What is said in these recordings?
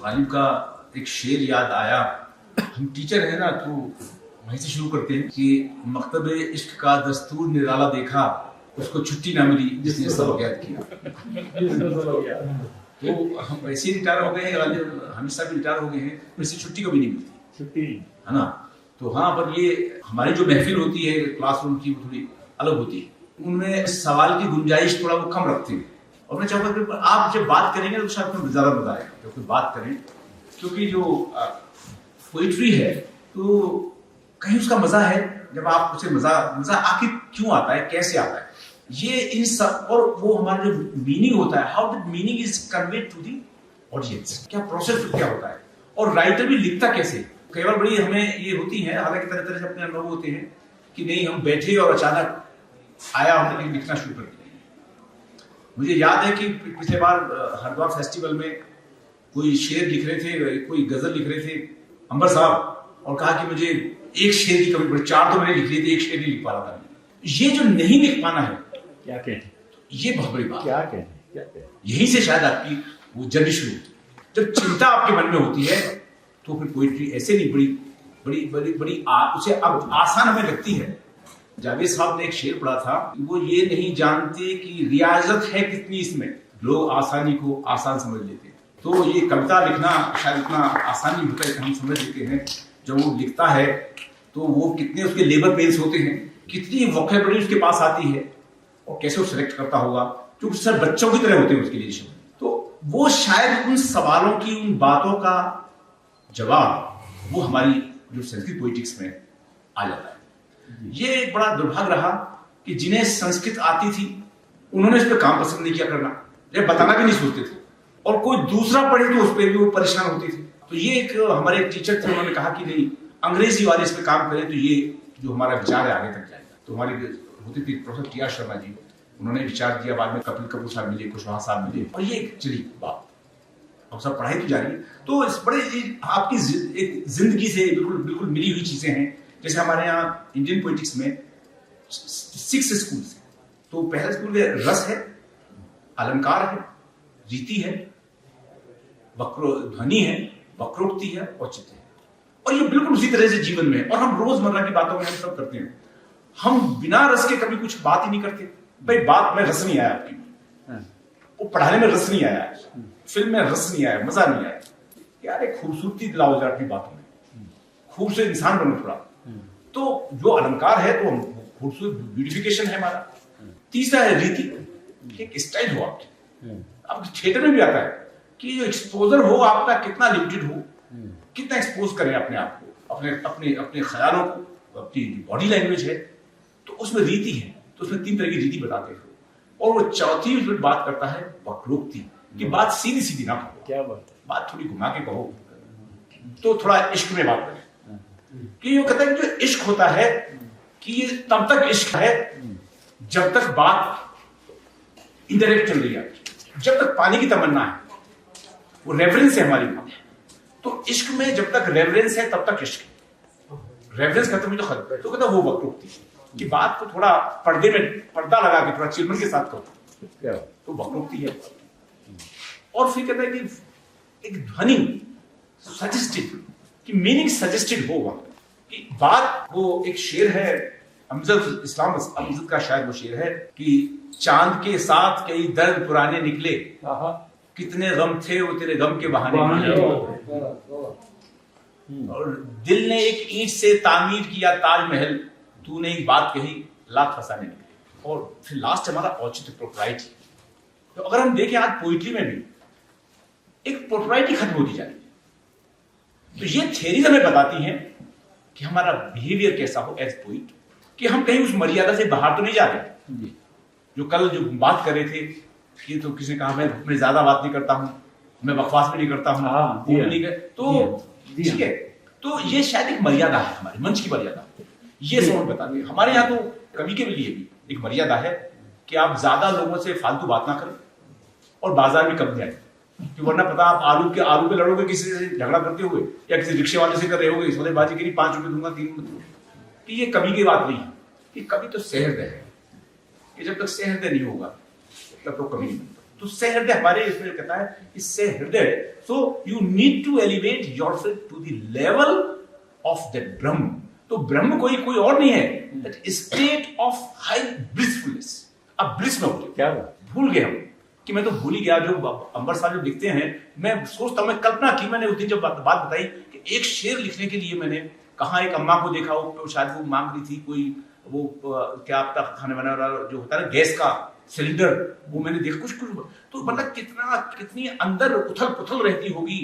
गालिब का एक शेर याद आया। हम टीचर हैं ना, तो वहीं से शुरू करते हैं कि मकतब इश्क का दस्तूर निराला देखा, उसको छुट्टी ना मिली जिसने सबक याद किया। तो हम वैसे ही रिटायर हो गए हैं, गालिब हमेशा भी रिटायर हो गए हैं, वैसे छुट्टी कभी नहीं मिलती, छुट्टी है ना। तो हाँ, पर ये हमारी जो महफिल होती है क्लासरूम की, वो थोड़ी अलग होती है, उनमें सवाल की गुंजाइश थोड़ा वो कम रखते हैं। और मैं चाहूँगा कि आप जब बात करेंगे तो शायद आपको ज़्यादा मजा आएगा जब कोई बात करें, क्योंकि जो पोइट्री है तो कहीं उसका मजा है जब आप उसे मजा आखिर क्यों आता है, कैसे आता है, ये इन सब, और वो हमारा जो मीनिंग होता है, how the meaning is conveyed to the audience, क्या प्रोसेस क्या होता है, और राइटर भी लिखता कैसे। कई बार बड़ी हमें ये होती है, हालांकि तरह तरह से अपने अनुभव होते हैं कि नहीं, हम बैठे और अचानक आया हमने लिखना शुरू कर दिया। मुझे याद है कि पिछले बार हरिद्वार फेस्टिवल में कोई शेर लिख रहे थे, कोई गजल लिख रहे थे अंबर साहब, और कहा कि मुझे एक शेर की कमी पड़ी, 4 तो मैंने लिख लिए थे, एक शेर नहीं लिख पा रहा था। ये जो नहीं लिख पाना है, क्या कहें, ये बहुत बड़ी बात, क्या कहें, यहीं से शायद आपकी वो जर्नी शुरू होती है। जब चिंता आपके मन में होती है तो फिर पोइट्री ऐसे नहीं बड़ी बड़ी बड़ी बड़ी उसे अब आसान हमें लगती है। जावेद साहब ने एक शेर पढ़ा था, वो ये नहीं जानते कि रियाजत है कितनी इसमें, लोग आसानी को आसान समझ लेते हैं। तो ये कविता लिखना शायद इतना आसान नहीं होता है, हम समझ लेते हैं। जब वो लिखता है तो वो कितने उसके लेबर पेन्स होते हैं, कितनी वोकैबुलरी उसके पास आती है, और कैसे वो सिलेक्ट करता होगा, क्योंकि सर बच्चों की तरह होते हैं उसके लिए शब्द। तो वो शायद उन सवालों की, उन बातों का जवाब वो हमारी जो संस्कृत पोइटिक्स में आ जाता है। ये एक बड़ा दुर्भाग्य रहा कि जिन्हें संस्कृत आती थी उन्होंने इस पर काम पसंद नहीं किया करना, या बताना भी नहीं सोचते थे, और कोई दूसरा पढ़े तो उस पर भी वो परेशान होते थे। तो ये एक हमारे एक टीचर थे, उन्होंने कहा कि नहीं, अंग्रेजी वाले इस पर काम करें तो ये जो हमारा विचार है आगे तक जाएगा। तो हमारी होती थी professor T R Sharma ji, उन्होंने विचार दिया, बाद में कपिल कपूर साहब मिले, कुशवाहा साहब मिले, और ये चली बात, अब सब पढ़ाई तो जारी है। तो इस बड़े आपकी एक जिंदगी से बिल्कुल बिल्कुल मिली हुई चीजें हैं। जैसे हमारे यहाँ इंडियन पोइटिक्स में 6 स्कूल्स हैं। तो पहला स्कूल में रस है, अलंकार है, रीति है, ध्वनि है, वक्रोक्ति है, औचित्य है। और ये बिल्कुल उसी तरह से जीवन में, और हम रोजमर्रा की बातों में हम सब करते हैं। हम बिना रस के कभी कुछ बात ही नहीं करते। भाई बात में रस नहीं आया आपकी, वो पढ़ाने में रस नहीं आया, फिल्म में रस नहीं आया, मजा नहीं आया, यार एक खूबसूरती दिलाओ जरा अपनी बातों में, खूबसूरत इंसान बनो थोड़ा। तो जो अलंकार है तो खूबसूरत ब्यूटिफिकेशन है हमारा। तीसरा है रीति, एक स्टाइल हो आपकी। अब थिएटर में भी आता है कि जो एक्सपोजर हो आपका कितना लिमिटेड हो, कितना एक्सपोज करें अपने आप को, अपने अपने अपने ख्यालों को, अपनी बॉडी लैंग्वेज है, तो उसमें रीति है। तो उसमें 3 तरह की रीति बताते हैं। और वो चौथी उसमें बात करता है वक्रोक्ति की, बात सीधी सीधी ना कहो, क्या बात थोड़ी घुमा के कहो, तो थोड़ा इश्क में बात करें। कि ये कहता है कि जो इश्क होता है कि ये तब तक इश्क है जब तक बात इंडायरेक्ट चल रही है, जब तक पानी की तमन्ना है, वो रेफरेंस है हमारी बात। तो इश्क में जब तक रेफरेंस है तब तक इश्क है, रेफरेंस खत्म हुई तो खत्म है। तो कहता वो वक्रोक्ति की बात को थोड़ा पर्दे में पर्दा लगा के थोड़ा चिलमन के साथ करो, तो वक्रोक्ति है। और फिर कहता है कि एक ध्वनि सजेस्टिव कि मीनिंग सजेस्टेड हो वहां कि बात। वो एक शेर है अमजद, इस्लाम अमजद का शायद वो शेर है कि चांद के साथ कई दर्द पुराने निकले, कितने गम थे वो तेरे गम के बहाने निकले, और दिल ने एक ईंट से तामीर किया ताजमहल, तूने एक बात कही लाख फसाने निकले। और फिर लास्ट हमारा औचित्य, प्रोप्राइटी। तो अगर हम देखें आज पोइट्री में भी एक प्रोप्राइटी खत्म होती जा रही है। तो ये थ्योरीज हमें बताती हैं कि हमारा बिहेवियर कैसा हो एज पोइट, कि हम कहीं उस मर्यादा से बाहर तो नहीं जा रहे। जो कल जो बात कर रहे थे कि तो किसी ने कहा मैं ज्यादा बात नहीं करता हूं, मैं बकवास भी नहीं करता हूं, तो ठीक है, तो ये शायद एक मर्यादा है, हमारे मंच की मर्यादा। ये समझ बताते हैं। हमारे यहाँ तो कवि के लिए भी एक मर्यादा है कि आप ज्यादा लोगों से फालतू बात ना करें और बाजार में कम जाए, कि वरना पता आप आलू पे लड़ोगे किसी से झगड़ा करते हुए, या किसी रिक्शे वाले से कर रहे होगे, सौदेबाजी करी, 5 रुपए दूंगा 3 रुपए दूंगा, कि ये कवि की बात नहीं है। कि कवि तो सहृदय है, कि जब तक सहृदय नहीं होगा तब तो कवि नहीं बनता। तो सहृदय हमारे इसमें कहता है कि सहृदय, so you need to elevate yourself to the level of that Brahm. तो ब्रह्म कोई और नहीं है, that state of high blissfulness. अब ब्लिस में होते क्या भूल गए हम कि मैं तो भूल ही गया। जो अंबर साहब जो लिखते हैं, मैं सोचता हूं, मैं कल्पना की मैंने उस दिन जब बात बताई कि एक शेर लिखने के लिए मैंने कहा, एक अम्मा को देखा, वो शायद वो मांग रही थी कोई वो क्या आपका खाने बनाने वाला जो होता है ना गैस का सिलेंडर, वो मैंने देखा कुछ तो मतलब कितनी अंदर उथल पुथल रहती होगी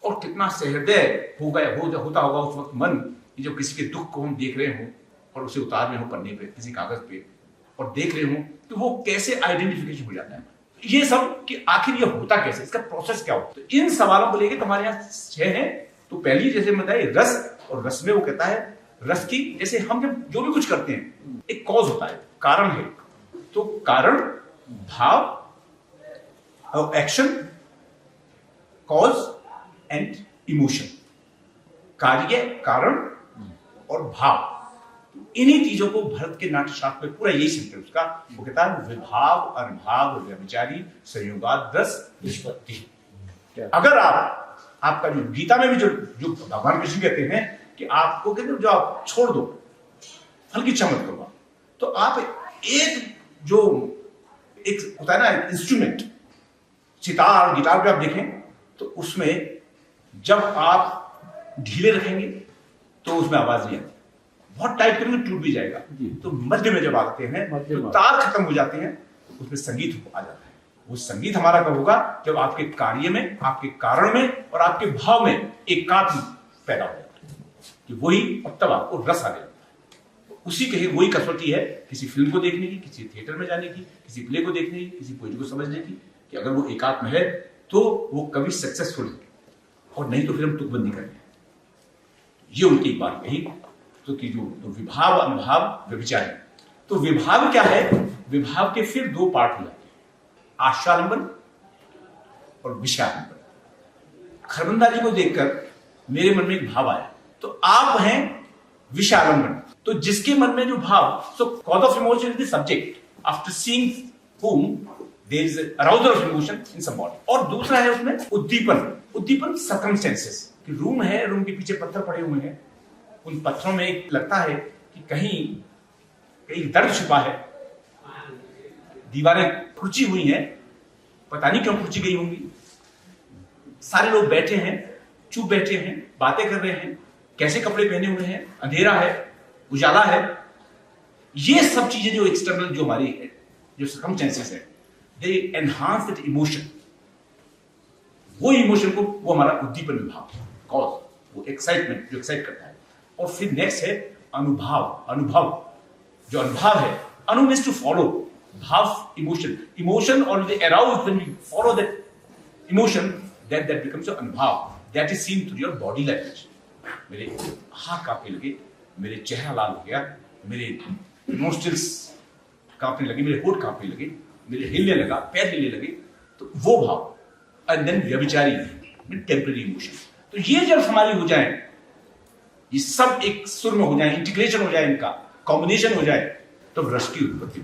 और कितना सहृदय होता होगा उस वक्त मन, कि जब किसी के दुख को हम देख रहे हो और उसे उतार रहे हो पन्ने पे किसी कागज पे और देख रहे हो, तो वो कैसे आइडेंटिफिकेशन हो जाता है। ये सब कि आखिर ये होता कैसे, इसका प्रोसेस क्या होता है। तो इन सवालों को लेकर तुम्हारे यहाँ 6 हैं। तो पहली जैसे बताए रस, और रस में वो कहता है रस की, जैसे हम जब जो भी कुछ करते हैं एक कॉज होता है, कारण है। तो कारण, भाव और एक्शन, कॉज एंड इमोशन, कार्य, कारण और भाव। इन्हीं चीजों को भरत के नाट्य शास्त्र में पूरा यही सिस्टम उसका, वो कहता है विभाव, अनुभाव, व्यभिचारी, संयोगाद, रस, निष्पत्ति। अगर आपका जो गीता में भी जो भगवान कृष्ण कहते हैं कि आपको कहते हैं जो आप छोड़ दो फल की इच्छा मत करो, तो आप एक होता है ना इंस्ट्रूमेंट, सितार गिटार पे आप देखें तो उसमें जब आप ढीले रखेंगे तो उसमें आवाज नहीं आती, बहुत टाइट करेंगे टूट भी जाएगा। तो मध्य में जब आते हैं तो तार खत्म हो जाते हैं, उसमें संगीत आ जाता है। वो संगीत हमारा कब होगा, जब आपके कार्य में, आपके कारण में और आपके भाव में एकात्म पैदा हो जाता है, कि वही तब आपको रस आ जाता है। उसी के वही कसौटी है किसी फिल्म को देखने की, किसी थिएटर में जाने की, किसी प्ले को देखने की, किसी पोएट्री को समझने की, कि अगर वो एकात्म है तो वो कभी सक्सेसफुल है, और नहीं तो फिर हम तुकबंदी करेंगे। ये उनकी एक बात कही। तो कि जो विभाव, अनुभाव, व्यभिचारी। तो विभाव क्या है, विभाव के फिर 2 पार्ट हो जाते हैं, आशालंबन और विषयालंबन। खरबंदा जी को देखकर मेरे मन में एक भाव आया, तो आप हैं विषयालंबन। तो जिसके मन में जो भाव, so cause of emotion is the subject, after seeing whom there is arousal of emotion in some body। और दूसरा है उसमें उद्दीपन सर्कमस्टेंसेस, कि रूम है, रूम के पीछे पत्थर पड़े हुए हैं, उन पत्थरों में एक लगता है कि कहीं दर्द छिपा है, दीवारें खुर्ची हुई हैं, पता नहीं क्यों खुर्ची गई होंगी, सारे लोग बैठे हैं, चुप बैठे हैं, बातें कर रहे हैं, कैसे कपड़े पहने हुए हैं, अंधेरा है, उजाला है। ये सब चीजें जो एक्सटर्नल जो हमारी है, जो सर्कमस्टेंसेस है, दे एनहांस दैट इमोशन। वो इमोशन को, वो हमारा उद्दीपन विभाव, कॉज, वो एक्साइटमेंट जो एक्साइट करता है। और फिर नेक्स्ट है अनुभव। जो अनुभव है, अनु मीन्स टू फॉलो, भाव इमोशन और the arouse when we follow that emotion, that becomes your अनुभव, that is seen through your body language. मेरे हाथ कांपने लगे, मेरे चेहरा लाल हो गया, मेरे नोस्ट्रिल्स कांपने लगे, मेरे होठ कांपने लगे, मेरे हिलने लगा, पैर हिलने लगे, तो वो भाव। एंड देन व्यभिचारी, टेम्पररी इमोशन। तो ये जब हमारी हो जाए, ये सब एक सुर में हो जाए, इंटीग्रेशन हो जाए, इनका कॉम्बिनेशन हो जाए, तो रस की उत्पत्ति।